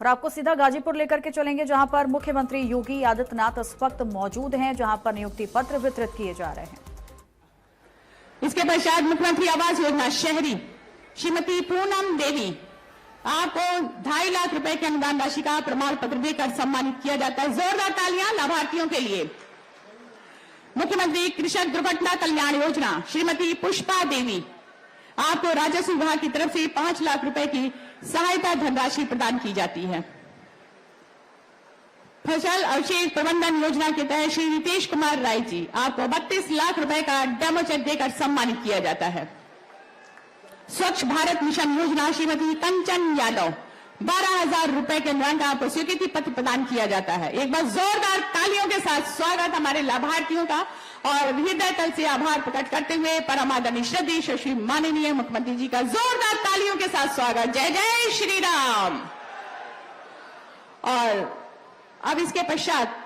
और आपको सीधा गाजीपुर लेकर के चलेंगे, जहां पर मुख्यमंत्री योगी आदित्यनाथ इस वक्त मौजूद हैं, जहां पर नियुक्ति पत्र वितरित किए जा रहे हैं। इसके पश्चात मुख्यमंत्री आवास योजना शहरी श्रीमती पूनम देवी आपको 2.5 लाख रुपए के अनुदान राशि का प्रमाण पत्र देकर सम्मानित किया जाता है। जोरदार तालियां लाभार्थियों के लिए। मुख्यमंत्री कृषक दुर्घटना कल्याण योजना श्रीमती पुष्पा देवी आपको राजस्व विभाग की तरफ से 5 लाख रुपए की सहायता धनराशि प्रदान की जाती है। फसल अवशेष प्रबंधन योजना के तहत श्री रितेश कुमार राय जी आपको 32 लाख रुपए का डेमो चेक देकर सम्मानित किया जाता है। स्वच्छ भारत मिशन योजना श्रीमती कंचन यादव 12,000 रुपए के अनुदान का आपको स्वीकृति पत्र प्रदान किया जाता है। एक बार जोरदार तालियों के साथ स्वागत हमारे लाभार्थियों का और हृदय तल से आभार प्रकट करते हुए परम आदरणीय श्रद्धेय श्री माननीय मुख्यमंत्री जी का जोरदार तालियों के साथ स्वागत। जय जय श्री राम। और अब इसके पश्चात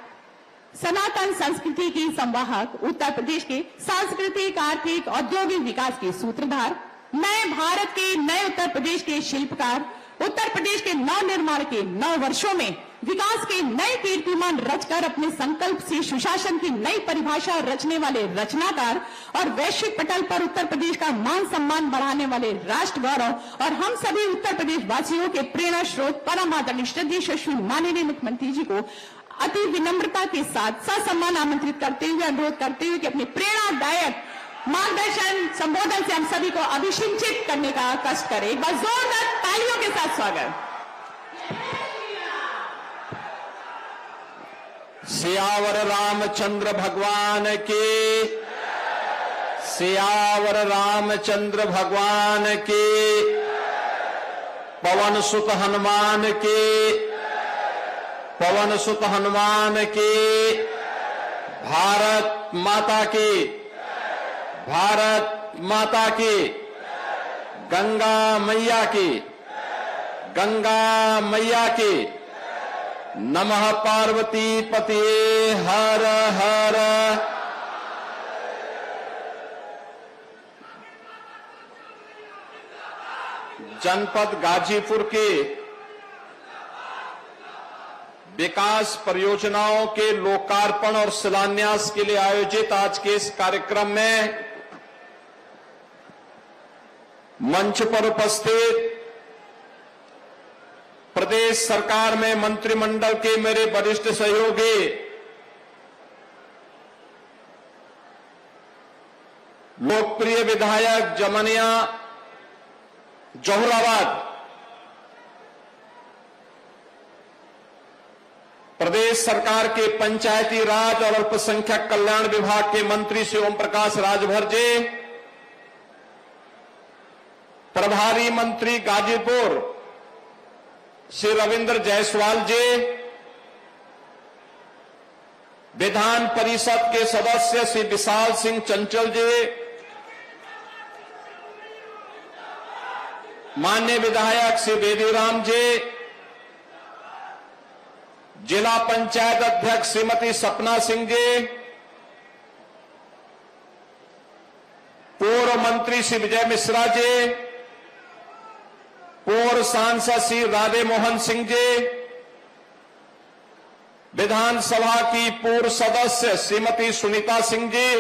सनातन संस्कृति की संवाहक, उत्तर प्रदेश के सांस्कृतिक, आर्थिक, औद्योगिक विकास के सूत्रधार, नए भारत के, नए उत्तर प्रदेश के शिल्पकार, उत्तर प्रदेश के नव निर्माण के 9 वर्षों में विकास के नए कीर्तिमान रचकर अपने संकल्प से सुशासन की नई परिभाषा रचने वाले रचनाकार और वैश्विक पटल पर उत्तर प्रदेश का मान सम्मान बढ़ाने वाले राष्ट्र गौरव और हम सभी उत्तर प्रदेश वासियों के प्रेरणा स्रोत परम आदरणीय श्रद्धेय श्री माननीय मुख्यमंत्री जी को अति विनम्रता के साथ ससम्मान आमंत्रित करते हुए अनुरोध करते हुए कि अपने प्रेरणादायक मार्गदर्शन संबोधन से हम सभी को अभिषिंचित करने का कष्ट करें। एक बार जोरदार तालियों के साथ स्वागत। सियावर रामचंद्र भगवान की, सियावर रामचंद्र भगवान की, पवन सुत हनुमान की, पवन सुत हनुमान की, भारत माता की, भारत माता की, गंगा मैया की, गंगा मैया की, नमः पार्वती पतिये हर हर। जनपद गाजीपुर के विकास परियोजनाओं के लोकार्पण और शिलान्यास के लिए आयोजित आज के इस कार्यक्रम में मंच पर उपस्थित प्रदेश सरकार में मंत्रिमंडल के मेरे वरिष्ठ सहयोगी, लोकप्रिय विधायक जमनिया जोहराबाद, प्रदेश सरकार के पंचायती राज और अल्पसंख्यक कल्याण विभाग के मंत्री श्री ओम प्रकाश राजभर जी, प्रभारी मंत्री गाजीपुर श्री रविंद्र जायसवाल जी, विधान परिषद के सदस्य श्री विशाल सिंह चंचल जी, माननीय विधायक श्री बेदीराम जी, जिला पंचायत अध्यक्ष श्रीमती सपना सिंह जी, पूर्व मंत्री श्री विजय मिश्रा जी, पूर्व सांसद श्री राधे मोहन सिंह जी, विधानसभा की पूर्व सदस्य श्रीमती सुनीता सिंह जी,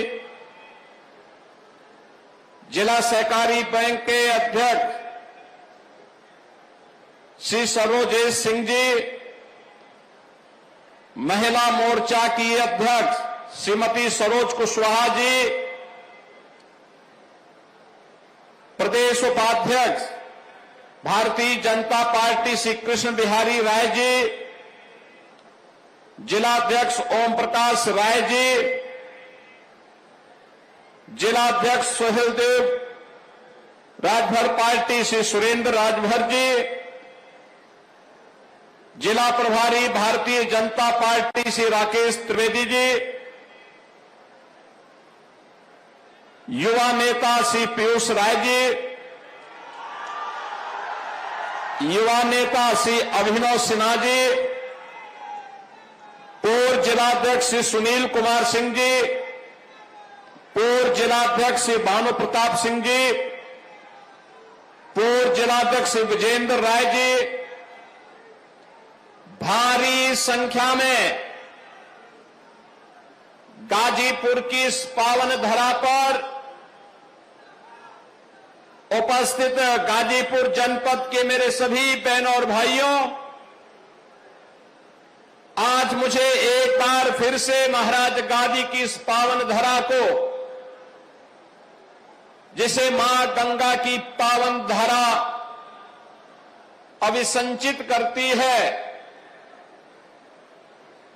जिला सहकारी बैंक के अध्यक्ष श्री सरोजेश सिंह जी, महिला मोर्चा की अध्यक्ष श्रीमती सरोज कुशवाहा जी, प्रदेश उपाध्यक्ष भारतीय जनता पार्टी श्री कृष्ण बिहारी राय जी, जिलाध्यक्ष ओम प्रकाश राय जी, जिलाध्यक्ष सोहेल देव राजभर पार्टी श्री सुरेंद्र राजभर जी, जिला प्रभारी भारतीय जनता पार्टी श्री राकेश त्रिवेदी जी, युवा नेता श्री पीयूष राय जी, युवा नेता श्री अभिनव सिन्हा जी, पूर्व जिलाध्यक्ष श्री सुनील कुमार सिंह जी, पूर्व जिलाध्यक्ष श्री भानु प्रताप सिंह जी, पूर्व जिलाध्यक्ष श्री विजेंद्र राय जी, बड़ी संख्या में गाजीपुर की इस पावन धरा पर उपस्थित गाजीपुर जनपद के मेरे सभी बहनों और भाइयों, आज मुझे एक बार फिर से महाराज गादी की इस पावन धरा को, जिसे मां गंगा की पावन धारा अभिसंचित करती है,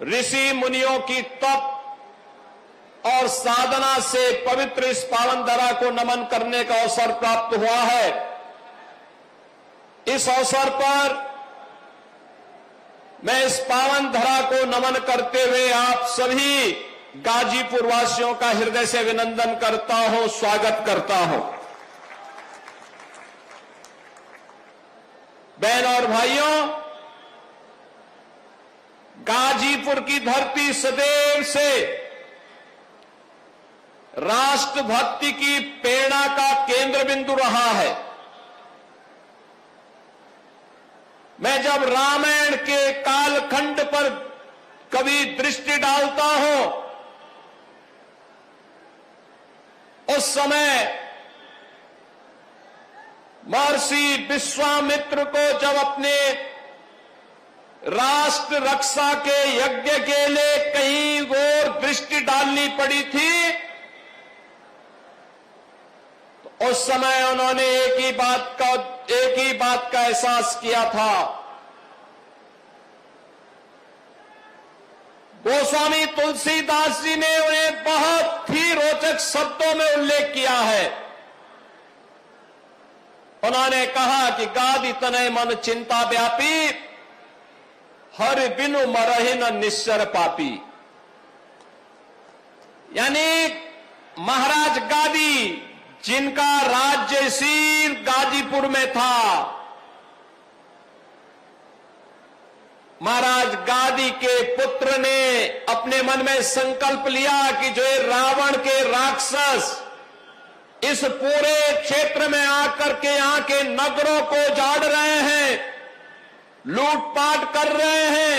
ऋषि मुनियों की तप और साधना से पवित्र इस पावन धरा को नमन करने का अवसर प्राप्त हुआ है। इस अवसर पर मैं इस पावन धरा को नमन करते हुए आप सभी गाजीपुर वासियों का हृदय से अभिनंदन करता हूं, स्वागत करता हूं। बहनों और भाइयों, गाजीपुर की धरती सदैव से राष्ट्रभक्ति की प्रेरणा का केंद्र बिंदु रहा है। मैं जब रामायण के कालखंड पर कभी दृष्टि डालता हूं, उस समय महर्षि विश्वामित्र को जब अपने राष्ट्र रक्षा के यज्ञ के लिए कहीं और दृष्टि डालनी पड़ी थी, तो उस समय उन्होंने एक ही बात का एहसास किया था। गोस्वामी तुलसीदास जी ने उन्हें बहुत ही रोचक शब्दों में उल्लेख किया है। उन्होंने कहा कि गादी तनय मन चिंता व्यापी, हर बिनु मरहि न निश्चर पापी। यानी महाराज गादी, जिनका राज्य शीर गाजीपुर में था, महाराज गादी के पुत्र ने अपने मन में संकल्प लिया कि जो ये रावण के राक्षस इस पूरे क्षेत्र में आकर के यहां के नगरों को उजाड़ रहे हैं, लूटपाट कर रहे हैं,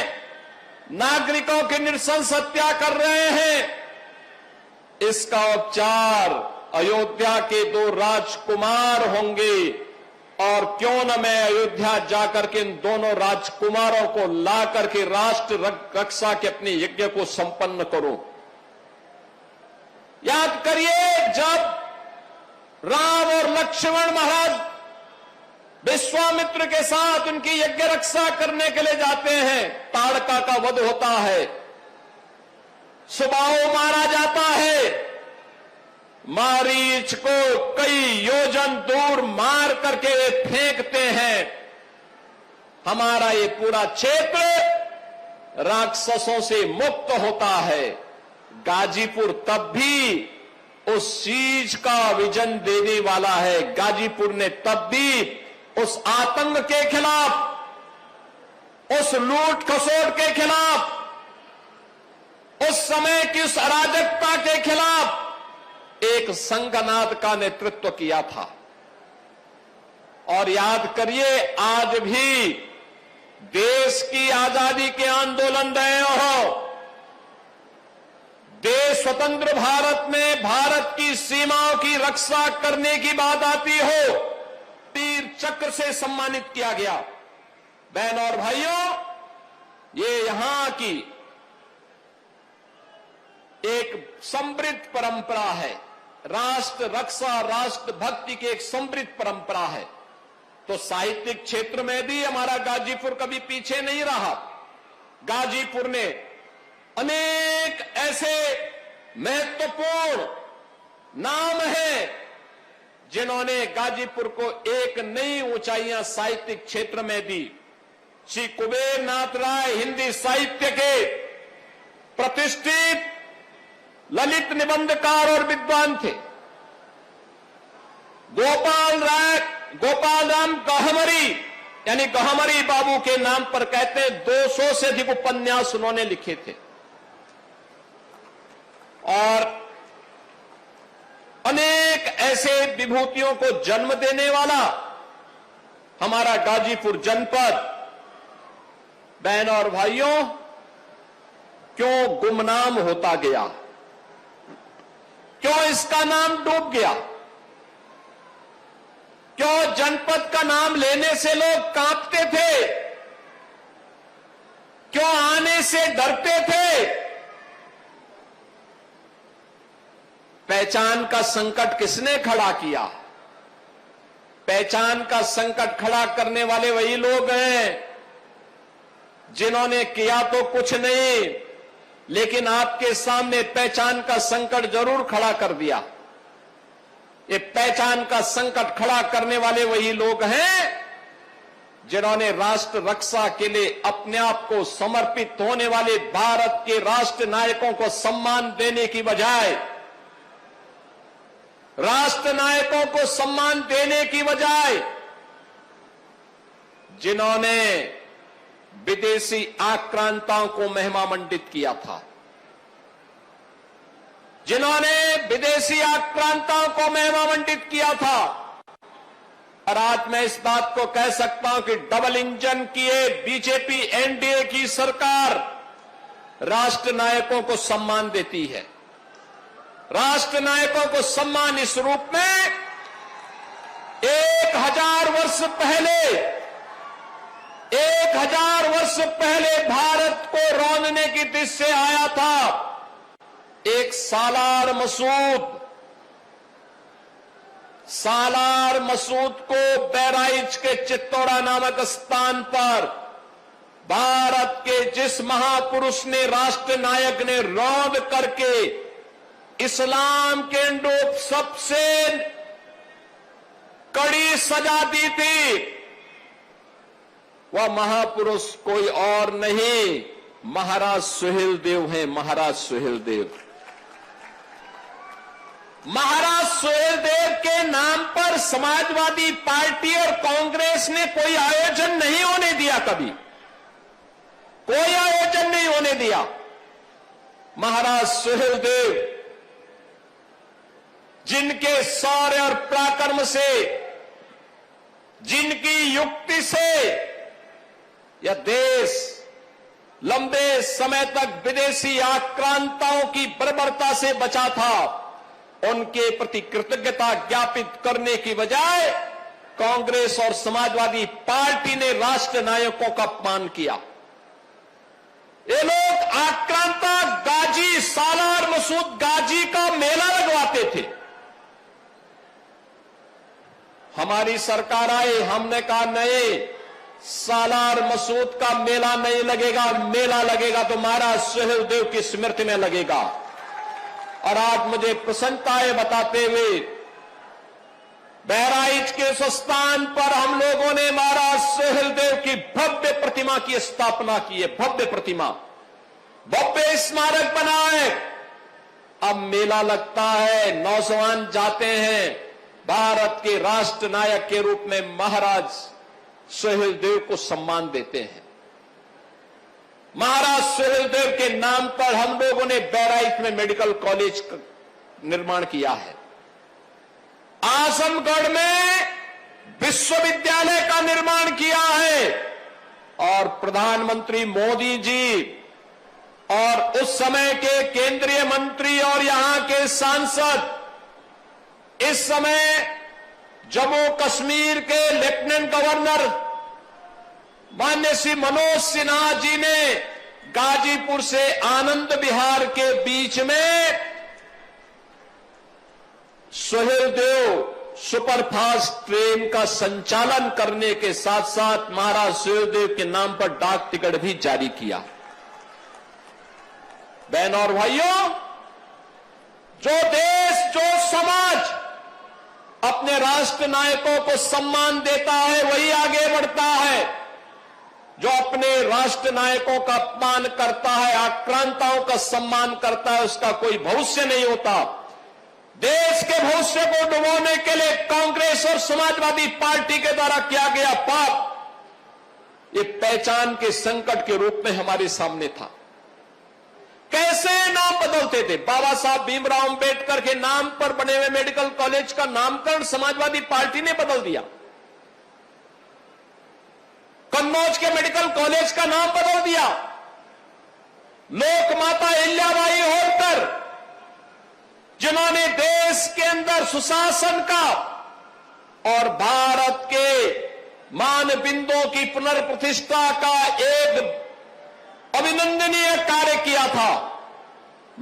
नागरिकों की नृशंस हत्या कर रहे हैं, इसका उपचार अयोध्या के 2 राजकुमार होंगे। और क्यों न मैं अयोध्या जाकर के इन दोनों राजकुमारों को ला करके राष्ट्र रक्षा के अपने यज्ञ को संपन्न करूं। याद करिए, जब राम और लक्ष्मण महाराज विश्वामित्र के साथ उनकी यज्ञ रक्षा करने के लिए जाते हैं, ताड़का का वध होता है, सुबाहु मारा जाता है, मारीच को कई योजन दूर मार करके वे फेंकते हैं। हमारा ये पूरा क्षेत्र राक्षसों से मुक्त होता है। गाजीपुर तब भी उस चीज का विजन देने वाला है। गाजीपुर ने तब भी उस आतंक के खिलाफ, उस लूट खसोट के खिलाफ, उस समय की उस अराजकता के खिलाफ एक संघनाद का नेतृत्व किया था। और याद करिए, आज भी देश की आजादी के आंदोलन रहे हो, देश स्वतंत्र भारत में भारत की सीमाओं की रक्षा करने की बात आती हो, वीर चक्र से सम्मानित किया गया। बहनों और भाइयों, ये यहां की एक समृद्ध परंपरा है। राष्ट्र रक्षा, राष्ट्र भक्ति की एक समृद्ध परंपरा है। तो साहित्यिक क्षेत्र में भी हमारा गाजीपुर कभी पीछे नहीं रहा। गाजीपुर ने अनेक ऐसे महत्वपूर्ण नाम हैं जिन्होंने गाजीपुर को एक नई ऊंचाइयां साहित्यिक क्षेत्र में दी। श्री कुबेर नाथ राय हिंदी साहित्य के प्रतिष्ठित ललित निबंधकार और विद्वान थे। गोपाल राम गहमरी, यानी गहमरी बाबू के नाम पर कहते हैं 200 से अधिक उपन्यास उन्होंने लिखे थे। और अनेक ऐसे विभूतियों को जन्म देने वाला हमारा गाजीपुर जनपद। बहनों और भाइयों, क्यों गुमनाम होता गया, क्यों इसका नाम डूब गया, क्यों जनपद का नाम लेने से लोग कांपते थे, क्यों आने से डरते थे। पहचान का संकट किसने खड़ा किया? पहचान का संकट खड़ा करने वाले वही लोग हैं जिन्होंने किया तो कुछ नहीं, लेकिन आपके सामने पहचान का संकट जरूर खड़ा कर दिया। ये पहचान का संकट खड़ा करने वाले वही लोग हैं जिन्होंने राष्ट्र रक्षा के लिए अपने आप को समर्पित होने वाले भारत के राष्ट्र नायकों को सम्मान देने की बजाय, राष्ट्र नायकों को सम्मान देने की बजाय जिन्होंने विदेशी आक्रांताओं को महिमामंडित किया था, जिन्होंने विदेशी आक्रांताओं को महिमामंडित किया था। और आज मैं इस बात को कह सकता हूं कि डबल इंजन किए बीजेपी एनडीए की सरकार राष्ट्र नायकों को सम्मान देती है। राष्ट्र नायकों को सम्मान इस रूप में 1000 वर्ष पहले 1000 वर्ष पहले भारत को रौंदने की दिशा से आया था एक सालार मसूद को बहराइच के चित्तौड़ा नामक स्थान पर भारत के जिस महापुरुष ने, राष्ट्र नायक ने रौंद करके इस्लाम के अनुरूप सबसे कड़ी सजा दी थी, वह महापुरुष कोई और नहीं, महाराज सुहेलदेव हैं। महाराज सुहेलदेव, महाराज सुहेलदेव के नाम पर समाजवादी पार्टी और कांग्रेस ने कोई आयोजन नहीं होने दिया, कभी कोई आयोजन नहीं होने दिया। महाराज सुहेलदेव जिनके शौर्य और पराक्रम से, जिनकी युक्ति से यह देश लंबे समय तक विदेशी आक्रांताओं की बर्बरता से बचा था, उनके प्रति कृतज्ञता ज्ञापित करने की बजाय कांग्रेस और समाजवादी पार्टी ने राष्ट्र नायकों का अपमान किया। ये लोग आक्रांता गाजी, सालार मसूद गाजी का मेला लगवाते थे। हमारी सरकार आई, हमने कहा नहीं, सालार मसूद का मेला नहीं लगेगा, मेला लगेगा तो महाराज सुहेलदेव की स्मृति में लगेगा। और आज मुझे प्रसन्नता है बताते हुए, बहराइच के उस स्थान पर हम लोगों ने महाराज सुहेलदेव की भव्य प्रतिमा की स्थापना की है। भव्य प्रतिमा, भव्य स्मारक बना है। अब मेला लगता है, नौजवान जाते हैं, भारत के राष्ट्र नायक के रूप में महाराज सुहेलदेव को सम्मान देते हैं। महाराज सुहेलदेव के नाम पर हम लोगों ने बहराइच में मेडिकल कॉलेज का निर्माण किया है। आजमगढ़ में विश्वविद्यालय का निर्माण किया है। और प्रधानमंत्री मोदी जी और उस समय के केंद्रीय मंत्री और यहां के सांसद, इस समय जम्मू कश्मीर के लेफ्टिनेंट गवर्नर माननीय श्री मनोज सिन्हा जी ने गाजीपुर से आनंद विहार के बीच में सुहेलदेव सुपरफास्ट ट्रेन का संचालन करने के साथ साथ महाराज सुहेलदेव के नाम पर डाक टिकट भी जारी किया। बहनों और भाइयों, जो देश, जो समाज अपने राष्ट्र नायकों को सम्मान देता है वही आगे बढ़ता है। जो अपने राष्ट्र नायकों का अपमान करता है, आक्रांताओं का सम्मान करता है, उसका कोई भविष्य नहीं होता। देश के भविष्य को डुबोने के लिए कांग्रेस और समाजवादी पार्टी के द्वारा किया गया पाप, ये पहचान के संकट के रूप में हमारे सामने था। कैसे नाम बदलते थे? बाबा साहब भीमराव अंबेडकर के नाम पर बने हुए मेडिकल कॉलेज का नामकरण समाजवादी पार्टी ने बदल दिया। कन्नौज के मेडिकल कॉलेज का नाम बदल दिया। लोकमाता अहिल्याबाई होलकर, जिन्होंने देश के अंदर सुशासन का और भारत के मानबिंदों की पुनर्प्रतिष्ठा का एक अभिनंदनीय कार्य किया था।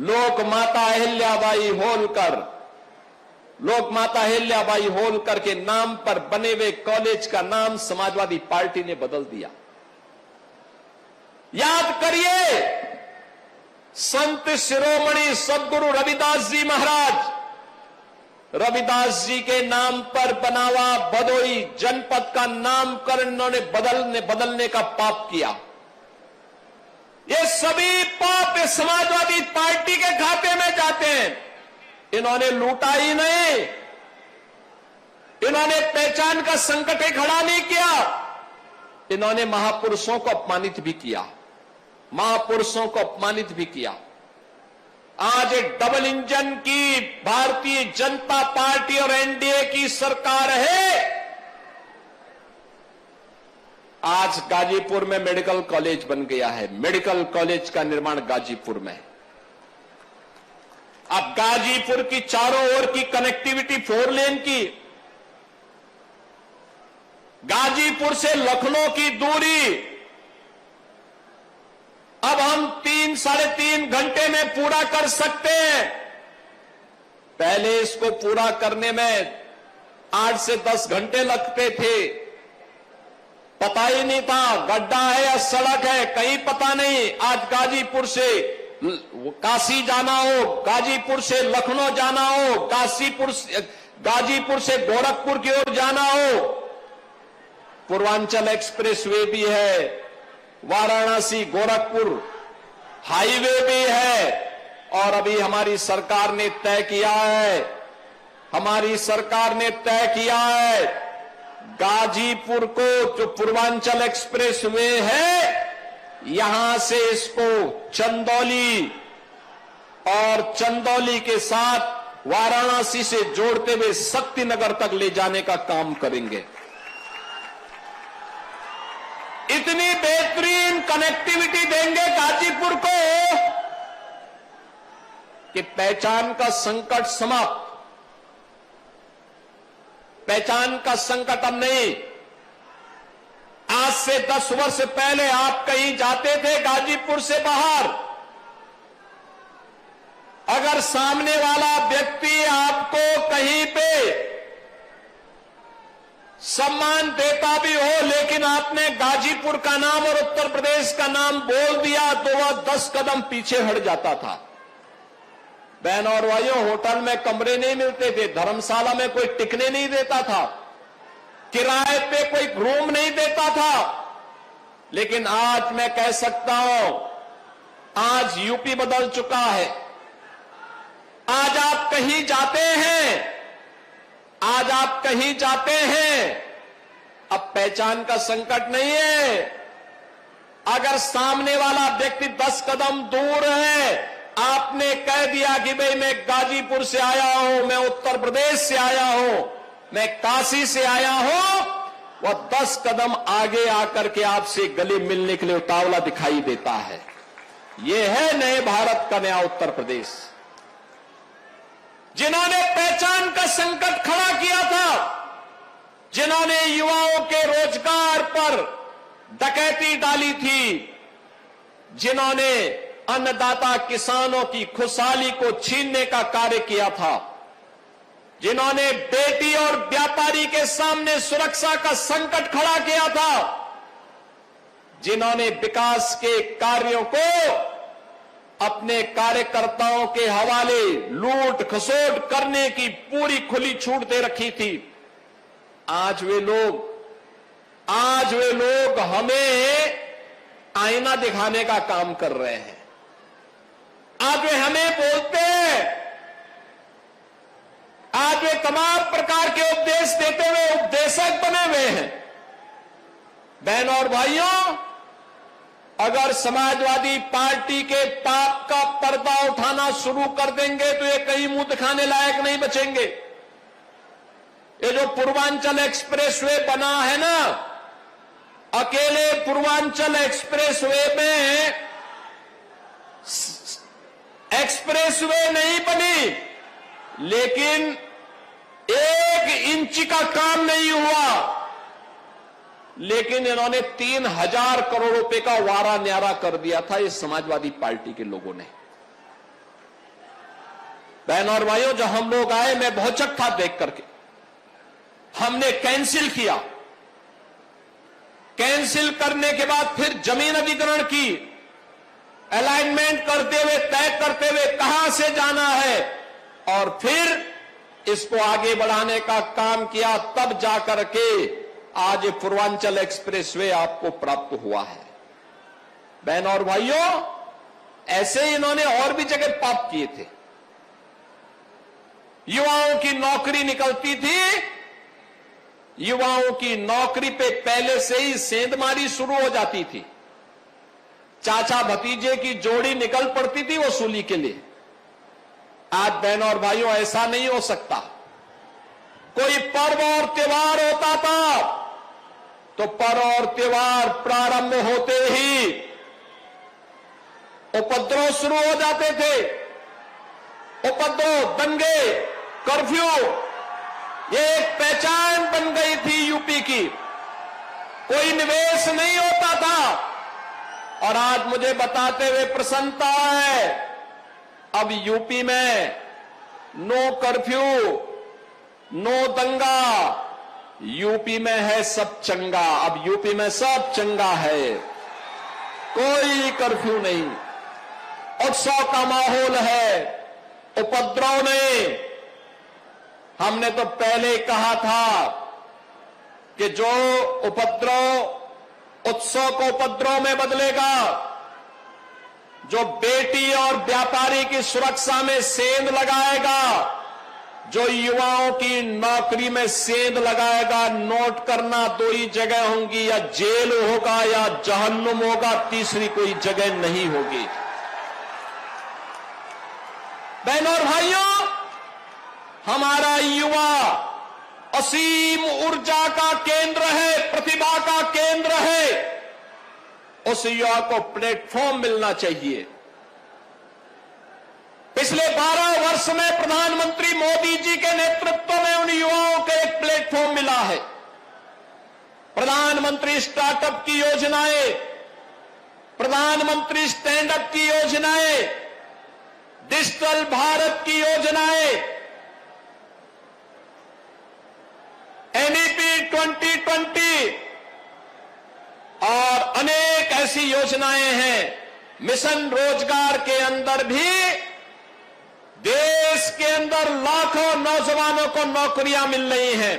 लोकमाता अहिल्याबाई होलकर, लोकमाता अहिल्याबाई होलकर के नाम पर बने हुए कॉलेज का नाम समाजवादी पार्टी ने बदल दिया। याद करिए, संत शिरोमणि सदगुरु रविदास जी महाराज, रविदास जी के नाम पर बना हुआ भदोई जनपद का नामकरण इन्होंने बदलने का पाप किया। ये सभी पाप समाजवादी पार्टी के खाते में जाते हैं। इन्होंने लूटा ही नहीं, इन्होंने पहचान का संकट ही खड़ा नहीं किया, इन्होंने महापुरुषों को अपमानित भी किया, महापुरुषों को अपमानित भी किया। आज एक डबल इंजन की भारतीय जनता पार्टी और एनडीए की सरकार है। आज गाजीपुर में मेडिकल कॉलेज बन गया है, मेडिकल कॉलेज का निर्माण गाजीपुर में। अब गाजीपुर की चारों ओर की कनेक्टिविटी 4 लेन की, गाजीपुर से लखनऊ की दूरी अब हम 3-3.5 घंटे में पूरा कर सकते हैं। पहले इसको पूरा करने में 8 से 10 घंटे लगते थे, पता ही नहीं था गड्ढा है या सड़क है, कहीं पता नहीं। आज गाजीपुर से काशी जाना हो, गाजीपुर से लखनऊ जाना हो, गाजीपुर से गोरखपुर की ओर जाना हो, पूर्वांचल एक्सप्रेसवे भी है, वाराणसी गोरखपुर हाईवे भी है। और अभी हमारी सरकार ने तय किया है, हमारी सरकार ने तय किया है, गाजीपुर को जो पूर्वांचल एक्सप्रेसवे है, यहां से इसको चंदौली और चंदौली के साथ वाराणसी से जोड़ते हुए शक्तिनगर तक ले जाने का काम करेंगे। इतनी बेहतरीन कनेक्टिविटी देंगे गाजीपुर को कि पहचान का संकट समाप्त। पहचान का संकट अब नहीं। आज से 10 वर्ष पहले आप कहीं जाते थे गाजीपुर से बाहर, अगर सामने वाला व्यक्ति आपको कहीं पे सम्मान देता भी हो, लेकिन आपने गाजीपुर का नाम और उत्तर प्रदेश का नाम बोल दिया तो वह 10 कदम पीछे हट जाता था। बहन और भाइयों, होटल में कमरे नहीं मिलते थे, धर्मशाला में कोई टिकने नहीं देता था, किराए पे कोई रूम नहीं देता था। लेकिन आज मैं कह सकता हूं, आज यूपी बदल चुका है। आज आप कहीं जाते हैं, आज आप कहीं जाते हैं, अब पहचान का संकट नहीं है। अगर सामने वाला व्यक्ति 10 कदम दूर है, आपने कह दिया कि भाई मैं गाजीपुर से आया हूं, मैं उत्तर प्रदेश से आया हूं, मैं काशी से आया हूं, वह 10 कदम आगे आकर के आपसे गले मिलने के लिए उतावला दिखाई देता है। यह है नए भारत का नया उत्तर प्रदेश। जिन्होंने पहचान का संकट खड़ा किया था, जिन्होंने युवाओं के रोजगार पर डकैती डाली थी, जिन्होंने अन्नदाता किसानों की खुशहाली को छीनने का कार्य किया था, जिन्होंने बेटी और व्यापारी के सामने सुरक्षा का संकट खड़ा किया था, जिन्होंने विकास के कार्यों को अपने कार्यकर्ताओं के हवाले लूट खसोट करने की पूरी खुली छूट दे रखी थी, आज वे लोग हमें आईना दिखाने का काम कर रहे हैं। आज वे हमें बोलते हैं, आज वे तमाम प्रकार के उपदेश देते हुए उपदेशक बने हुए हैं। बहन और भाइयों, अगर समाजवादी पार्टी के पाप का पर्दा उठाना शुरू कर देंगे तो ये कहीं मुंह दिखाने लायक नहीं बचेंगे। ये जो पूर्वांचल एक्सप्रेसवे बना है ना, अकेले पूर्वांचल एक्सप्रेसवे में एक्सप्रेसवे नहीं बनी, लेकिन 1 इंच का काम नहीं हुआ, लेकिन इन्होंने 3000 करोड़ रुपए का वारा न्यारा कर दिया था ये समाजवादी पार्टी के लोगों ने। बहन और भाइयों, जब हम लोग आए मैं भौचक था देख करके। हमने कैंसिल किया, कैंसिल करने के बाद फिर जमीन अधिग्रहण की, अलाइनमेंट करते हुए, तय करते हुए कहां से जाना है, और फिर इसको आगे बढ़ाने का काम किया, तब जाकर के आज पूर्वांचल एक्सप्रेसवे आपको प्राप्त हुआ है। बहन और भाइयों, ऐसे ही इन्होंने और भी जगह पाप किए थे। युवाओं की नौकरी निकलती थी, युवाओं की नौकरी पे पहले से ही सेंधमारी शुरू हो जाती थी। चाचा भतीजे की जोड़ी निकल पड़ती थी वसूली के लिए। आज बहनों और भाइयों, ऐसा नहीं हो सकता। कोई पर्व और त्योहार होता था तो पर्व और त्योहार प्रारंभ होते ही उपद्रव शुरू हो जाते थे। उपद्रव, दंगे, कर्फ्यू, ये एक पहचान बन गई थी यूपी की। कोई निवेश नहीं होता था, और आज मुझे बताते हुए प्रसन्नता है, अब यूपी में नो कर्फ्यू, नो दंगा, यूपी में है सब चंगा। अब यूपी में सब चंगा है, कोई कर्फ्यू नहीं, उत्सव का माहौल है। उपद्रव नहीं। हमने तो पहले कहा था कि जो उपद्रव उत्सव को उपद्रव में बदलेगा, जो बेटी और व्यापारी की सुरक्षा में सेंध लगाएगा, जो युवाओं की नौकरी में सेंध लगाएगा, नोट करना 2 ही जगह होंगी, या जेल होगा या जहन्नुम होगा, तीसरी कोई जगह नहीं होगी। बहनों और भाइयों, हमारा युवा असीम ऊर्जा का केंद्र है, प्रतिभा का केंद्र है। उस युवा को प्लेटफॉर्म मिलना चाहिए। पिछले 12 वर्ष में प्रधानमंत्री मोदी जी के नेतृत्व में उन युवाओं को एक प्लेटफॉर्म मिला है। प्रधानमंत्री स्टार्टअप की योजनाएं, प्रधानमंत्री स्टैंड अप की योजनाएं, डिजिटल भारत की योजनाएं, एनईपी 2020 और अनेक ऐसी योजनाएं हैं। मिशन रोजगार के अंदर भी देश के अंदर लाखों नौजवानों को नौकरियां मिल रही हैं,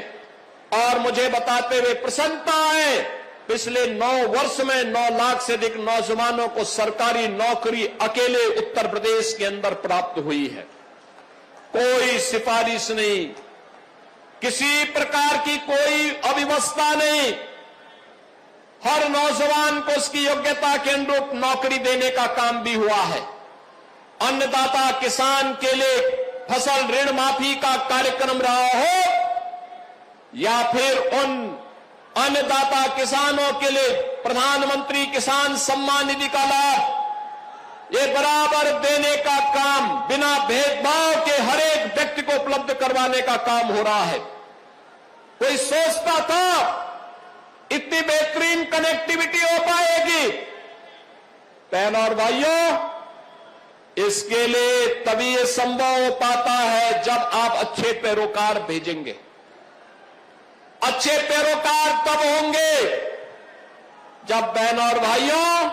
और मुझे बताते हुए प्रसन्नता है, पिछले 9 वर्ष में 9 लाख से अधिक नौजवानों को सरकारी नौकरी अकेले उत्तर प्रदेश के अंदर प्राप्त हुई है। कोई सिफारिश नहीं, किसी प्रकार की कोई अव्यवस्था नहीं। हर नौजवान को उसकी योग्यता के अनुरूप नौकरी देने का काम भी हुआ है। अन्नदाता किसान के लिए फसल ऋण माफी का कार्यक्रम रहा हो, या फिर उन अन्नदाता किसानों के लिए प्रधानमंत्री किसान सम्मान निधि का लाभ, ये बराबर देने का काम बिना भेदभाव के हर एक व्यक्ति को उपलब्ध करवाने का काम हो रहा है। कोई सोचता था इतनी बेहतरीन कनेक्टिविटी हो पाएगी? बहनों और भाइयों, इसके लिए तभी ये संभव हो पाता है जब आप अच्छे पैरोकार भेजेंगे। अच्छे पैरोकार तब होंगे जब बहनों और भाइयों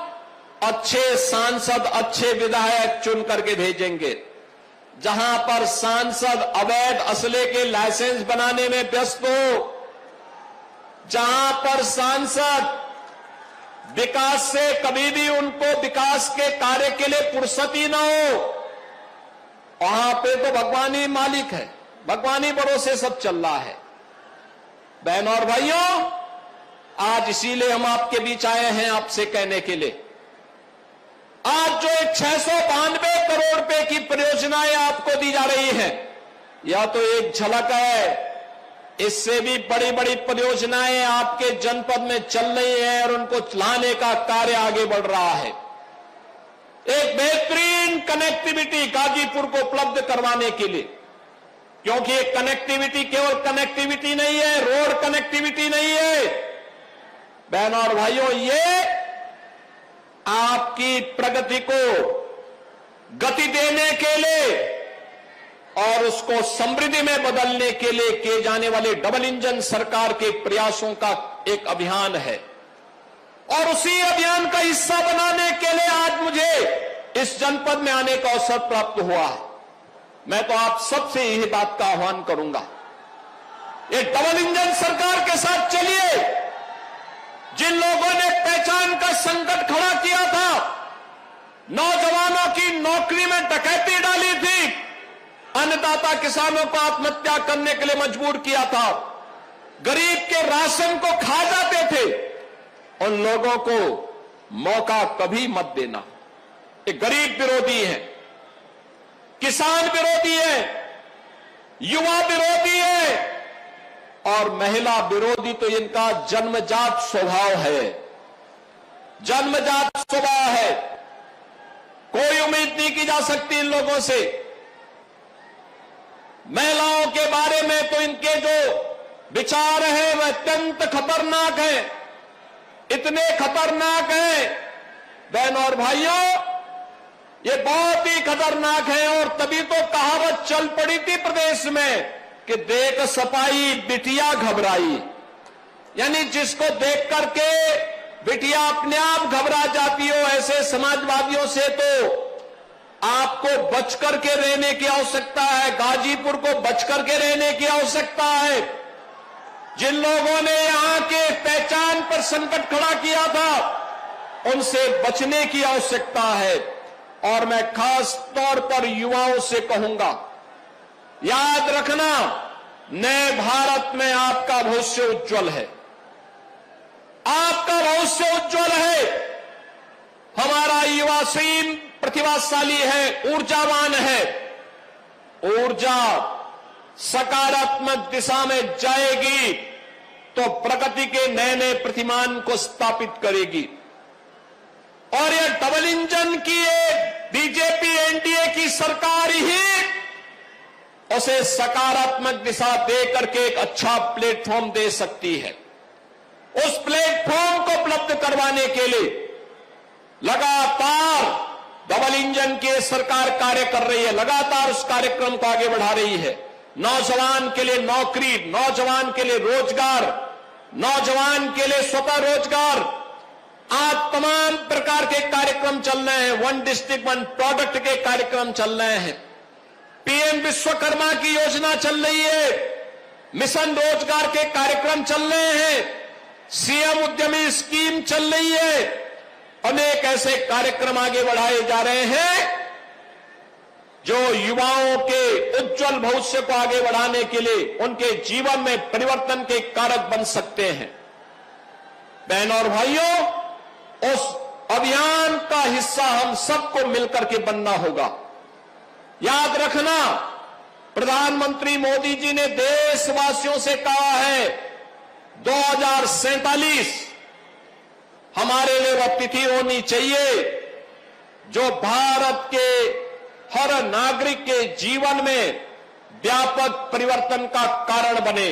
अच्छे सांसद, अच्छे विधायक चुन करके भेजेंगे। जहां पर सांसद अवैध असले के लाइसेंस बनाने में व्यस्त हो, जहां पर सांसद विकास से कभी भी उनको विकास के कार्य के लिए फुर्सत ही ना हो, वहां पे तो भगवान ही मालिक है, भगवान ही भरोसे सब चल रहा है। बहनों और भाइयों, आज इसीलिए हम आपके बीच आए हैं आपसे कहने के लिए, आज जो एक 692 करोड़ रुपए की परियोजनाएं आपको दी जा रही हैं, यह तो एक झलक है। इससे भी बड़ी बड़ी परियोजनाएं आपके जनपद में चल रही हैं और उनको चलाने का कार्य आगे बढ़ रहा है। एक बेहतरीन कनेक्टिविटी गाजीपुर को उपलब्ध करवाने के लिए, क्योंकि ये कनेक्टिविटी केवल कनेक्टिविटी नहीं है, रोड कनेक्टिविटी नहीं है बहनों और भाइयों, ये आपकी प्रगति को गति देने के लिए और उसको समृद्धि में बदलने के लिए किए जाने वाले डबल इंजन सरकार के प्रयासों का एक अभियान है। और उसी अभियान का हिस्सा बनाने के लिए आज मुझे इस जनपद में आने का अवसर प्राप्त हुआ है। मैं तो आप सबसे यही बात का आह्वान करूंगा, ये डबल इंजन सरकार के साथ चलिए। जिन लोगों ने पहचान का संकट खड़ा किया था, नौजवानों की नौकरी में डकैती डाली थी, अन्नदाता किसानों को आत्महत्या करने के लिए मजबूर किया था, गरीब के राशन को खा जाते थे, उन लोगों को मौका कभी मत देना। ये गरीब विरोधी है, किसान विरोधी है, युवा विरोधी है और महिला विरोधी तो इनका जन्मजात स्वभाव है, जन्मजात स्वभाव है। कोई उम्मीद नहीं की जा सकती इन लोगों से। महिलाओं के बारे में तो इनके जो विचार हैं वह अत्यंत खतरनाक हैं, इतने खतरनाक हैं बहनों और भाइयों, ये बहुत ही खतरनाक है। और तभी तो कहावत चल पड़ी थी प्रदेश में कि देख सपाई बिटिया घबराई, यानी जिसको देख करके बिटिया अपने आप घबरा जाती हो, ऐसे समाजवादियों से तो आपको बच करके रहने की आवश्यकता है, गाजीपुर को बच करके रहने की आवश्यकता है। जिन लोगों ने यहां के पहचान पर संकट खड़ा किया था, उनसे बचने की आवश्यकता है। और मैं खास तौर पर युवाओं से कहूंगा, याद रखना, नए भारत में आपका भविष्य उज्जवल है, आपका भविष्य उज्जवल है। हमारा युवा सीन प्रतिभाशाली है, ऊर्जावान है। ऊर्जा सकारात्मक दिशा में जाएगी तो प्रगति के नए नए प्रतिमान को स्थापित करेगी। और यह डबल इंजन की एक बीजेपी एनडीए की सरकार ही उसे सकारात्मक दिशा दे करके एक अच्छा प्लेटफॉर्म दे सकती है। उस प्लेटफॉर्म को उपलब्ध करवाने के लिए लगातार डबल इंजन की सरकार कार्य कर रही है, लगातार उस कार्यक्रम को आगे बढ़ा रही है। नौजवान के लिए नौकरी, नौजवान के लिए रोजगार, नौजवान के लिए स्वतः रोजगार, आज तमाम प्रकार के कार्यक्रम चल रहे हैं। वन डिस्ट्रिक्ट वन प्रोडक्ट के कार्यक्रम चल रहे हैं, पीएम विश्वकर्मा की योजना चल रही है, मिशन रोजगार के कार्यक्रम चल रहे हैं, सीएम उद्यमी स्कीम चल रही है। अनेक ऐसे कार्यक्रम आगे बढ़ाए जा रहे हैं जो युवाओं के उज्जवल भविष्य को आगे बढ़ाने के लिए, उनके जीवन में परिवर्तन के कारक बन सकते हैं। बहनों और भाइयों, उस अभियान का हिस्सा हम सबको मिलकर के बनना होगा। याद रखना, प्रधानमंत्री मोदी जी ने देशवासियों से कहा है 2047 हमारे लिए वह तिथि होनी चाहिए जो भारत के हर नागरिक के जीवन में व्यापक परिवर्तन का कारण बने,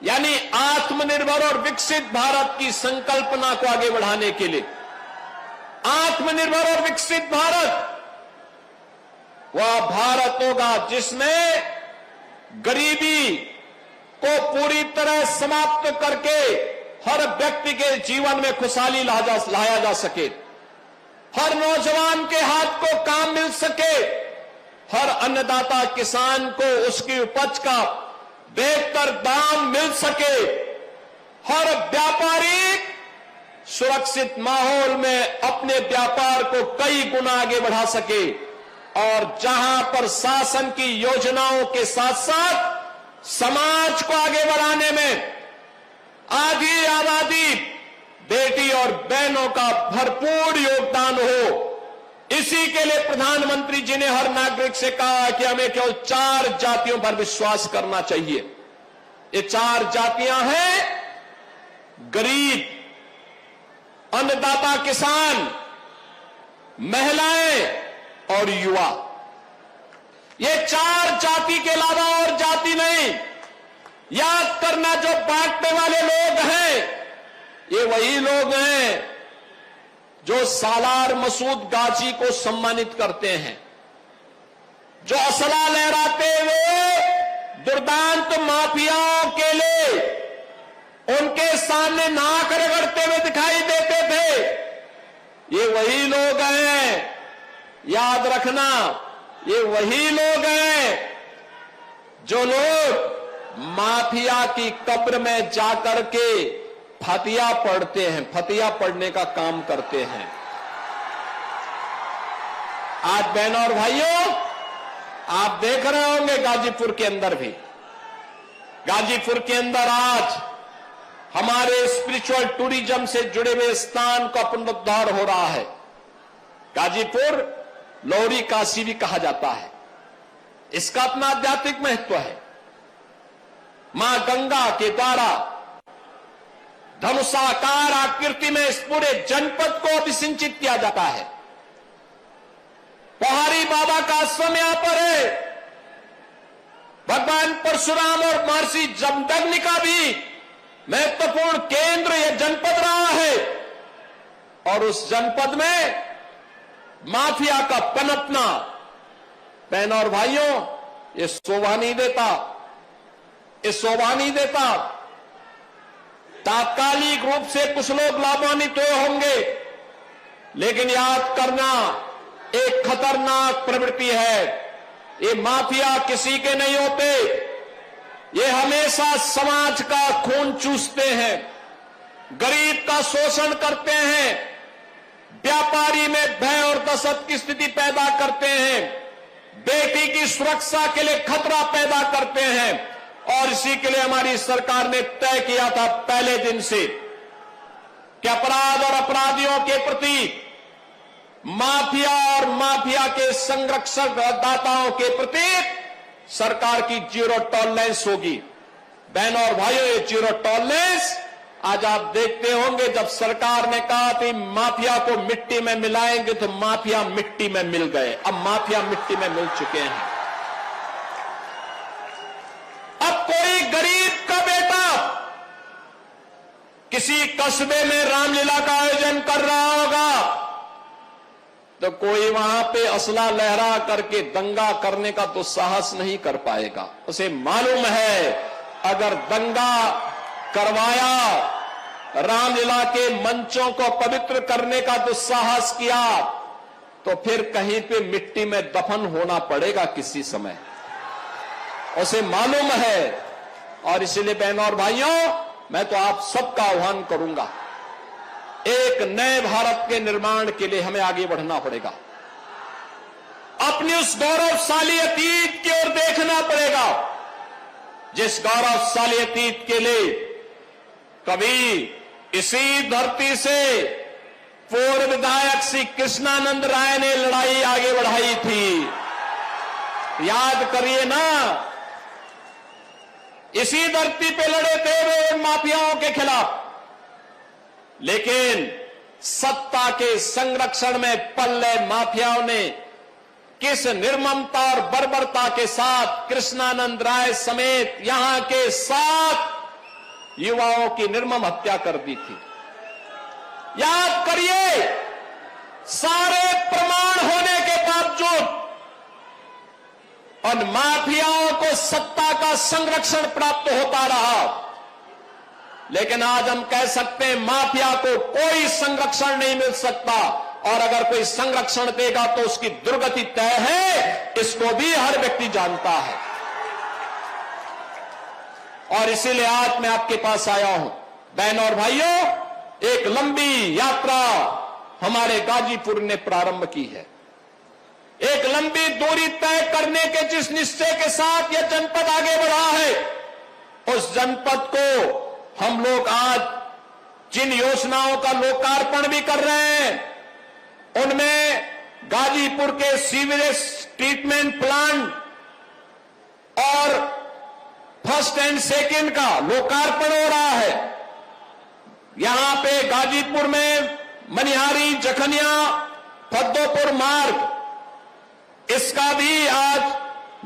यानी आत्मनिर्भर और विकसित भारत की संकल्पना को आगे बढ़ाने के लिए। आत्मनिर्भर और विकसित भारत वह भारत होगा जिसमें गरीबी को पूरी तरह समाप्त करके हर व्यक्ति के जीवन में खुशहाली लाया जा सके, हर नौजवान के हाथ को काम मिल सके, हर अन्नदाता किसान को उसकी उपज का बेहतर दाम मिल सके, हर व्यापारी सुरक्षित माहौल में अपने व्यापार को कई गुना आगे बढ़ा सके, और जहां पर शासन की योजनाओं के साथ साथ समाज को आगे बढ़ाने में आधी आबादी बेटी और बहनों का भरपूर योगदान हो। इसी के लिए प्रधानमंत्री जी ने हर नागरिक से कहा कि हमें केवल 4 जातियों पर विश्वास करना चाहिए। ये 4 जातियां हैं, गरीब, अन्नदाता किसान, महिलाएं और युवा, ये चार जाति के अलावा और जाति नहीं। याद करना, जो बांटने वाले लोग हैं ये वही लोग हैं जो सालार मसूद गाजी को सम्मानित करते हैं, जो असला लहराते हुए दुर्दांत माफियाओं के लिए उनके सामने नाक रगड़ते हुए दिखाई देते थे। ये वही लोग हैं, याद रखना, ये वही लोग हैं जो लोग माफिया की कब्र में जाकर के फतिया पढ़ते हैं, फतिया पढ़ने का काम करते हैं। आज बहनों और भाइयों, आप देख रहे होंगे गाजीपुर के अंदर भी, गाजीपुर के अंदर आज हमारे स्पिरिचुअल टूरिज्म से जुड़े हुए स्थान का पुनरुद्धार हो रहा है। गाजीपुर लोहरी काशी भी कहा जाता है, इसका अपना आध्यात्मिक महत्व है। मां गंगा के द्वारा धनुषाकार आकृति में इस पूरे जनपद को अभिसिंचित किया जाता है। पहाड़ी बाबा का आश्रम यहां पर है। भगवान परशुराम और महर्षि जमदग्नि का भी महत्वपूर्ण केंद्र यह जनपद रहा है, और उस जनपद में माफिया का पनपना, बहनों और भाइयों, ये शोभा नहीं देता, ये शोभा नहीं देता। तात्कालिक रूप से कुछ लोग लाभान्वित हुए होंगे, लेकिन याद करना, एक खतरनाक प्रवृत्ति है। ये माफिया किसी के नहीं होते, ये हमेशा समाज का खून चूसते हैं, गरीब का शोषण करते हैं, व्यापारी में भय और दहशत की स्थिति पैदा करते हैं, बेटी की सुरक्षा के लिए खतरा पैदा करते हैं। और इसी के लिए हमारी सरकार ने तय किया था पहले दिन से कि अपराध और अपराधियों के प्रति, माफिया और माफिया के संरक्षक दाताओं के प्रति सरकार की जीरो टॉलरेंस होगी। बहनों और भाइयों, ये जीरो टॉलरेंस आज आप देखते होंगे, जब सरकार ने कहा कि माफिया को मिट्टी में मिलाएंगे तो माफिया मिट्टी में मिल गए। अब माफिया मिट्टी में मिल चुके हैं। अब कोई गरीब का बेटा किसी कस्बे में रामलीला का आयोजन कर रहा होगा तो कोई वहां पे असला लहरा करके दंगा करने का दुस्साहस नहीं कर पाएगा। उसे मालूम है, अगर दंगा करवाया, रामलीला के मंचों को पवित्र करने का दुस्साहस किया, तो फिर कहीं पे मिट्टी में दफन होना पड़ेगा किसी समय, उसे मालूम है। और इसलिए बहनों और भाइयों, मैं तो आप सबका आह्वान करूंगा, एक नए भारत के निर्माण के लिए हमें आगे बढ़ना पड़ेगा। अपने उस गौरवशाली अतीत की ओर देखना पड़ेगा, जिस गौरवशाली अतीत के लिए कभी इसी धरती से पूर्व विधायक श्री कृष्णानंद राय ने लड़ाई आगे बढ़ाई थी। याद करिए ना, इसी धरती पे लड़े थे वे माफियाओं के खिलाफ, लेकिन सत्ता के संरक्षण में पल्ले माफियाओं ने किस निर्ममता और बर्बरता के साथ कृष्णानंद राय समेत यहां के 7 युवाओं की निर्मम हत्या कर दी थी। याद करिए, सारे प्रमाण होने के बावजूद और माफियाओं को सत्ता का संरक्षण प्राप्त होता रहा, लेकिन आज हम कह सकते हैं माफिया को कोई संरक्षण नहीं मिल सकता, और अगर कोई संरक्षण देगा तो उसकी दुर्गति तय है, इसको भी हर व्यक्ति जानता है। और इसीलिए आज मैं आपके पास आया हूं। बहनों और भाइयों, एक लंबी यात्रा हमारे गाजीपुर ने प्रारंभ की है। एक लंबी दूरी तय करने के जिस निश्चय के साथ यह जनपद आगे बढ़ा है, उस जनपद को हम लोग आज जिन योजनाओं का लोकार्पण भी कर रहे हैं, उनमें गाजीपुर के सीवरेज ट्रीटमेंट प्लांट और फर्स्ट एंड सेकेंड का लोकार्पण हो रहा है। यहां पे गाजीपुर में मनिहारी, जखनिया फद्दोपुर मार्ग, इसका भी आज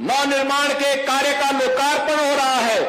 नवनिर्माण के कार्य का लोकार्पण हो रहा है।